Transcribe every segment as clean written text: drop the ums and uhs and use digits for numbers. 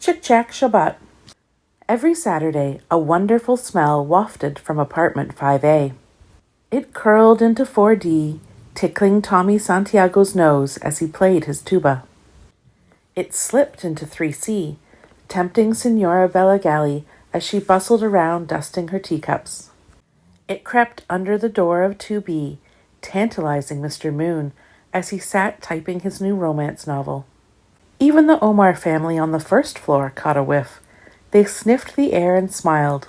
Chak, Shabbat. Every Saturday, a wonderful smell wafted from apartment 5A. It curled into 4D, tickling Tommy Santiago's nose as he played his tuba. It slipped into 3C, tempting Senora Belagali as she bustled around dusting her teacups. It crept under the door of 2B, tantalizing Mr. Moon as he sat typing his new romance novel. Even the Omar family on the first floor caught a whiff. They sniffed the air and smiled.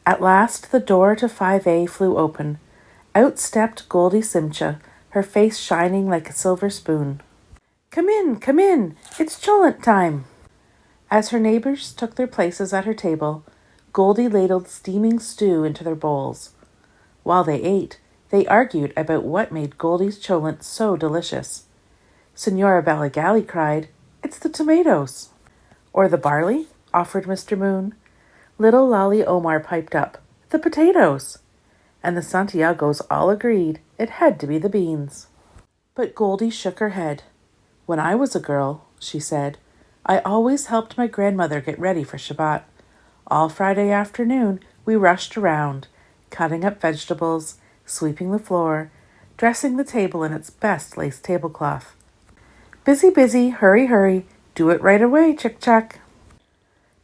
At last the door to 5A flew open. Out stepped Goldie Simcha, her face shining like a silver spoon. Come in, it's Cholent time." As her neighbors took their places at her table, Goldie ladled steaming stew into their bowls. While they ate, they argued about what made Goldie's cholent so delicious. Senora Belagali cried, "It's the tomatoes." "Or the barley?" offered Mr. Moon. Little Lolly Omar piped up, "The potatoes." And the Santiagos all agreed it had to be the beans. But Goldie shook her head. "When I was a girl," she said, "I always helped my grandmother get ready for Shabbat. All Friday afternoon we rushed around, cutting up vegetables, sweeping the floor, dressing the table in its best lace tablecloth. Busy, busy, hurry, hurry, do it right away, Chak.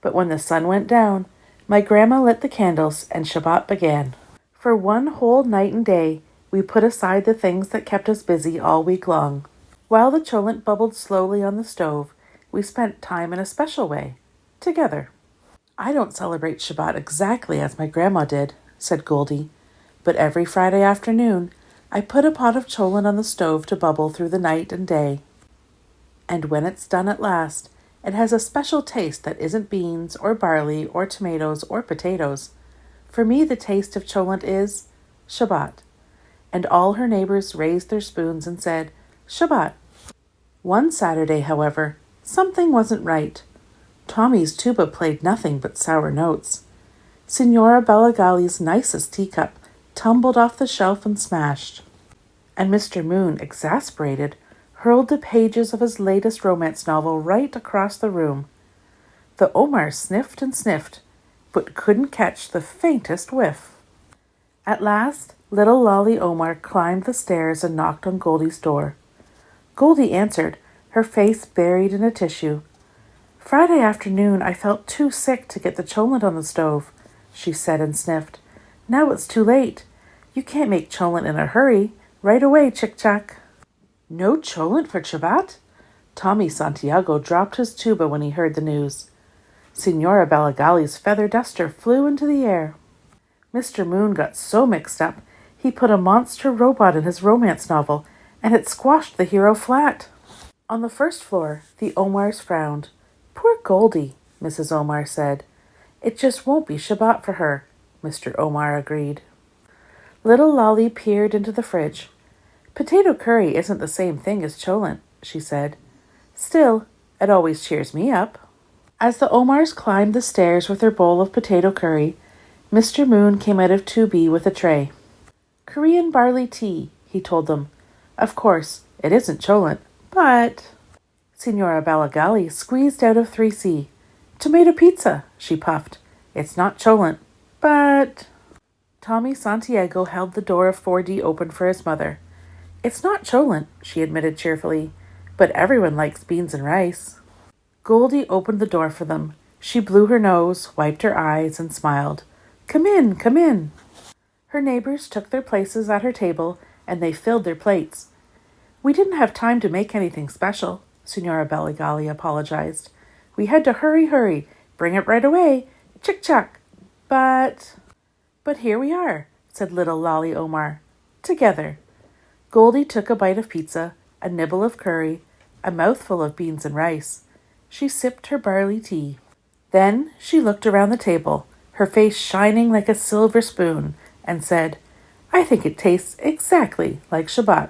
But when the sun went down, my grandma lit the candles and Shabbat began. For one whole night and day, we put aside the things that kept us busy all week long. While the cholent bubbled slowly on the stove, we spent time in a special way, together." "I don't celebrate Shabbat exactly as my grandma did," said Goldie, "but every Friday afternoon, I put a pot of cholent on the stove to bubble through the night and day. And when it's done at last, it has a special taste that isn't beans or barley or tomatoes or potatoes. For me, the taste of cholent is Shabbat." And all her neighbors raised their spoons and said, "Shabbat." One Saturday, however, something wasn't right. Tommy's tuba played nothing but sour notes. Senora Belagali's nicest teacup tumbled off the shelf and smashed. And Mr. Moon, exasperated, hurled the pages of his latest romance novel right across the room. The Omar sniffed and sniffed, but couldn't catch the faintest whiff. At last, little Lolly Omar climbed the stairs and knocked on Goldie's door. Goldie answered, her face buried in a tissue. "Friday afternoon I felt too sick to get the cholent on the stove," she said and sniffed. "Now it's too late. You can't make cholent in a hurry. Right away, Chak." "No cholent for Shabbat?" Tommy Santiago dropped his tuba when he heard the news. Senora Belagali's feather duster flew into the air. Mr. Moon got so mixed up, he put a monster robot in his romance novel, and it squashed the hero flat. On the first floor, the Omars frowned. "Poor Goldie," Mrs. Omar said. "It just won't be Shabbat for her," Mr. Omar agreed. Little Lolly peered into the fridge. "Potato curry isn't the same thing as cholent," she said. "Still, it always cheers me up." As the Omars climbed the stairs with their bowl of potato curry, Mr. Moon came out of 2B with a tray. "Korean barley tea," he told them. "Of course, it isn't cholent, but—" Senora Belagali squeezed out of 3C. "Tomato pizza," she puffed. "It's not cholent, but—" Tommy Santiago held the door of 4D open for his mother. "It's not cholent," she admitted cheerfully, "but everyone likes beans and rice." Goldie opened the door for them. She blew her nose, wiped her eyes, and smiled. Come in." Her neighbors took their places at her table, and they filled their plates. "We didn't have time to make anything special," Senora Belagali apologized. "We had to hurry, bring it right away, Chak. But here we are," said little Lolly Omar. "Together." Goldie took a bite of pizza, a nibble of curry, a mouthful of beans and rice. She sipped her barley tea. Then she looked around the table, her face shining like a silver spoon, and said, "I think it tastes exactly like Shabbat."